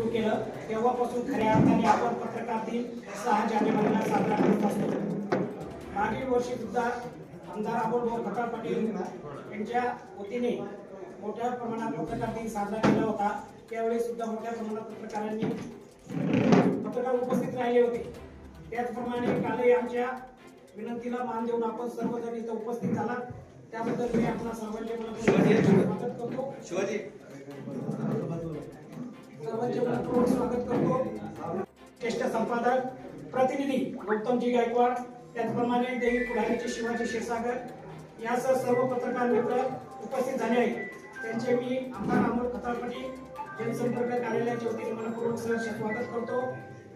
सुरू केलं तेव्हापासून खऱ्या अर्थाने आपण पत्रकार दिन 6 जानेवारीला साजरा करत असतो। मागील वर्षी सुद्धा आमदार अमोलभाऊ खताळ पाटील यांच्या वतीने मोठ्या प्रमाणात पत्रकार दिन साजरा केला होता। त्यावेळी सुद्धा मोठ्या प्रमाणात पत्रकार उपस्थित राहिले होते। त्याचप्रमाणे कालही आमच्या विनंतीला मान देऊन आपण सर्वजण इथे उपस्थित झालात, त्याबद्दल मी आपणा सर्वांचे स्वागत करतो। स्वागत करतो। ज्येष्ठ संपादक प्रतिनिधी गौतमजी गायकवाड, त्याचप्रमाणे देवी पुढारीचे शिवाजी क्षीरसागर यासह सर्व पत्रकार मित्र उपस्थित झाले आहेत। त्यांचे मी आमदार अमोल खताळ पाटील जनसंपर्क कार्यालयाच्या वतीने मनपूर्वक स्वागत करतो।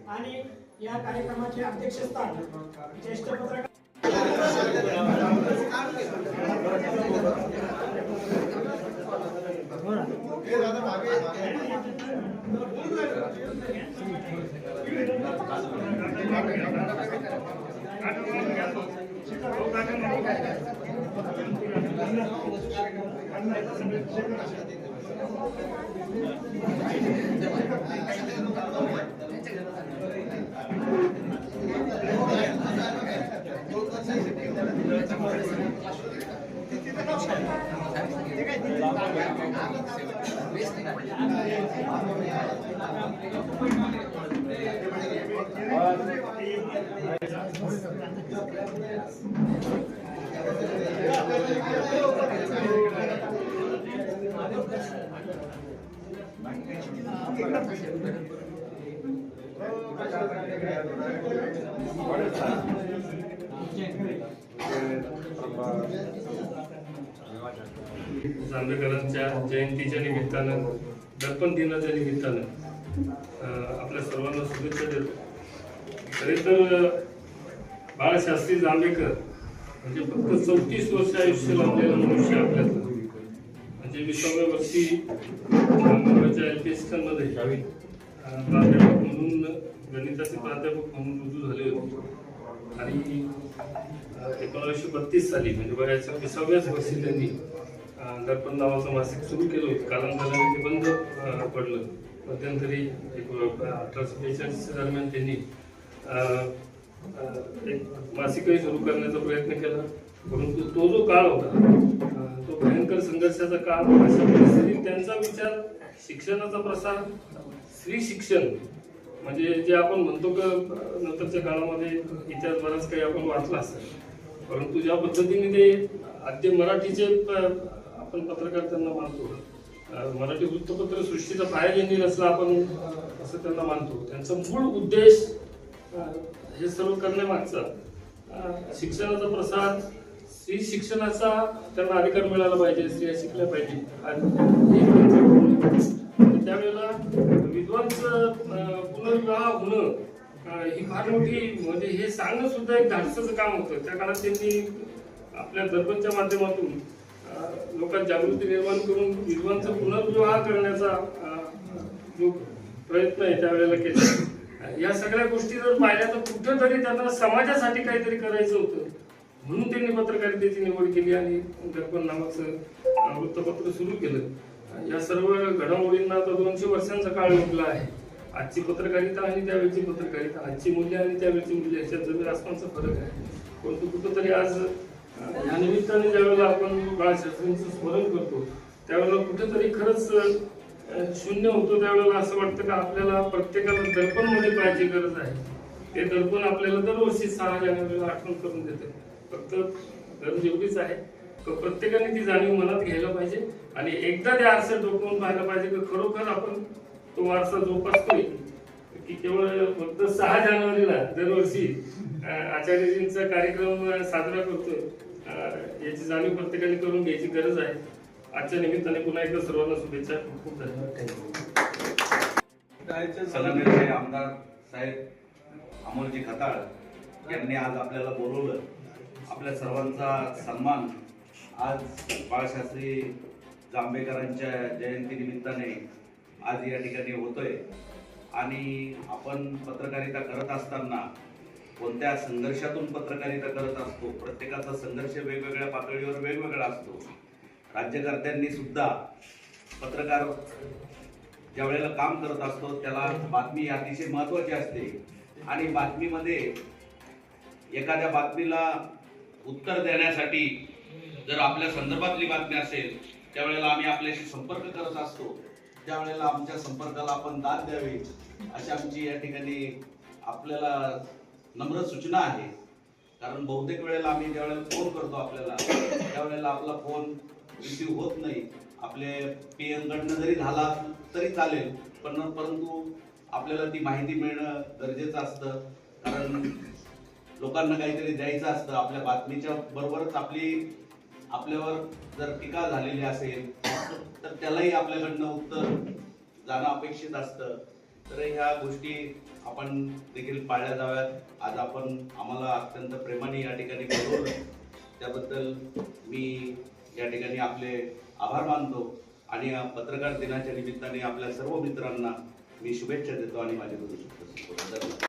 आणि या कार्यक्रमाचे अध्यक्षस्थान ज्येष्ठ पत्रकार जांभेकरांच्या जयंतीच्या निमित्तानं, दर्पण दिनाच्या निमित्तानं आपल्या सर्वांना शुभेच्छा देतो। खरे तर बाळशास्त्री जांभेकर म्हणजे फक्त 34 वर्ष आयुष्य लावलेला मनुष्य आपल्याला, म्हणजे 20व्या वर्षी मुंबईच्या LPS मध्ये प्राध्यापक म्हणून, गणिताचे प्राध्यापक म्हणून रुजू झाले होते। आणि 1932 साली म्हणजे वयाच्या 20व्याच वर्षी त्यांनी दर्पण नावाचं मासिक सुरू केलं होतं। कालांतराने ते बंद पडलं। मध्यंतरी 1842 दरम्यान त्यांनी एक मासिकही सुरू करण्याचा प्रयत्न केला, परंतु तो जो काळ होता तो भयंकर संघर्षाचा काळ। अशा परिस्थितीत त्यांचा विचार शिक्षणाचा प्रसार, स्त्री शिक्षण म्हणजे जे आपण म्हणतो की नंतरच्या काळामध्ये इतिहास बराच काही आपण वाचला असेल, परंतु ज्या पद्धतीने ते आद्य मराठीचे आपण पत्रकार त्यांना मानतो, मराठी वृत्तपत्र सृष्टीचा पाया ज्यांनी रचला आपण असं त्यांना मानतो। त्यांचा मूळ उद्देश हे सर्व करण्यामागचा शिक्षणाचा प्रसार, स्त्री शिक्षणाचा त्यांना अधिकार मिळाला पाहिजे, स्त्रिया शिकल्या पाहिजे। त्यावेळेला विद्वांचं पुनर्विवाह होणं ही फार मोठी म्हणजे हे सांगणं सुद्धा एक धाडसाचं काम होतं। त्या काळात त्यांनी आपल्या दर्पणच्या माध्यमातून लोकांत जागृती निर्माण करून विद्वांचा पुनर्विवाह करण्याचा जो प्रयत्न आहे त्यावेळेला केला। या सगळ्या गोष्टी जर पाहिल्या तर कुठेतरी त्यांना समाजासाठी काहीतरी करायचं होतं, म्हणून त्यांनी पत्रकारितेची निवड केली आणि दर्पण नावाचं वृत्तपत्र सुरू केलं। या सर्व घडामोडींना आता 200 वर्षांचा काळ लागला आहे। आजची पत्रकारिता आणि त्यावेळची पत्रकारिता, आजची मूल्य आणि त्यावेळची मूल्य याच्यात जमीन आसमानचा फरक आहे। परंतु कुठेतरी आज या निमित्ताने ज्यावेळेला आपण बाळशास्त्रींचं स्मरण करतो त्यावेळेला कुठेतरी खरंच शून्य होतो। त्यावेळेला असं वाटतं की आपल्याला प्रत्येकाला दर्पण मध्ये पाहायची गरज आहे। ते दर्पण आपल्याला दरवर्षी 6 जानेवारीला आठवण करून देते। फक्त गरज एवढीच आहे की प्रत्येकाने ती जाणीव मनात घ्यायला पाहिजे आणि एकदा त्या आरशात डोकावून पाहायला पाहिजे की खरोखर आपण तो वारसा जोपासतोय की केवळ फक्त 6 जानेवारीला दरवर्षी आचार्यजींचा कार्यक्रम साजरा करतोय, याची जाणीव प्रत्येकाने करून घ्यायची गरज आहे। आजच्या निमित्ताने पुन्हा एकदा सर्वांना शुभेच्छा। खूप खूप धन्यवाद। सन्माननीय आमदार साहेब अमोलजी खताळ यांनी आज आपल्याला बोलवलं। आपल्या सर्वांचा सन्मान आज बाळशास्त्री जांभेकरांच्या जयंती निमित्ताने आज या ठिकाणी होतोय। आणि आपण पत्रकारिता करत असताना कोणत्या संघर्षातून पत्रकारिता करत असतो, प्रत्येकाचा संघर्ष वेगवेगळ्या पातळीवर वेगवेगळा असतो। राज्यकर्त्यांनी सुद्धा पत्रकार ज्या वेळेला काम करत असतो त्याला बातमी अतिशय महत्त्वाची असते आणि बातमीमध्ये एखाद्या बातमीला उत्तर देण्यासाठी जर आपल्या संदर्भातली बातमी असेल त्यावेळेला आम्ही आपल्याशी संपर्क करत असतो, त्यावेळेला आमच्या संपर्काला आपण दाद द्यावी अशी आमची या ठिकाणी आपल्याला नम्र सूचना आहे. कारण बहुतेक वेळेला आम्ही ज्यावेळेला फोन करतो आपल्याला त्यावेळेला आपला फोन रिसीव्ह होत नाही. आपले PM कडनं जरी झाला तरी चालेल, परंतु आपल्याला ती माहिती मिळणं गरजेचं असतं. कारण लोकांना काहीतरी द्यायचं असतं. आपल्या बातमीच्या बरोबरच आपल्यावर जर टीका झालेली असेल तर त्यालाही आपल्याकडनं उत्तर जाणं अपेक्षित असतं. तर ह्या गोष्टी आपण देखील पाळल्या जाव्यात. आज आम्हाला अत्यंत प्रेमाने या ठिकाणी बोलवलं त्याबद्दल मी या ठिकाणी आपले आभार मानतो आणि या पत्रकार दिनाच्या निमित्ताने आपल्या सर्व मित्रांना मी शुभेच्छा देतो आणि माझे धन्यवाद.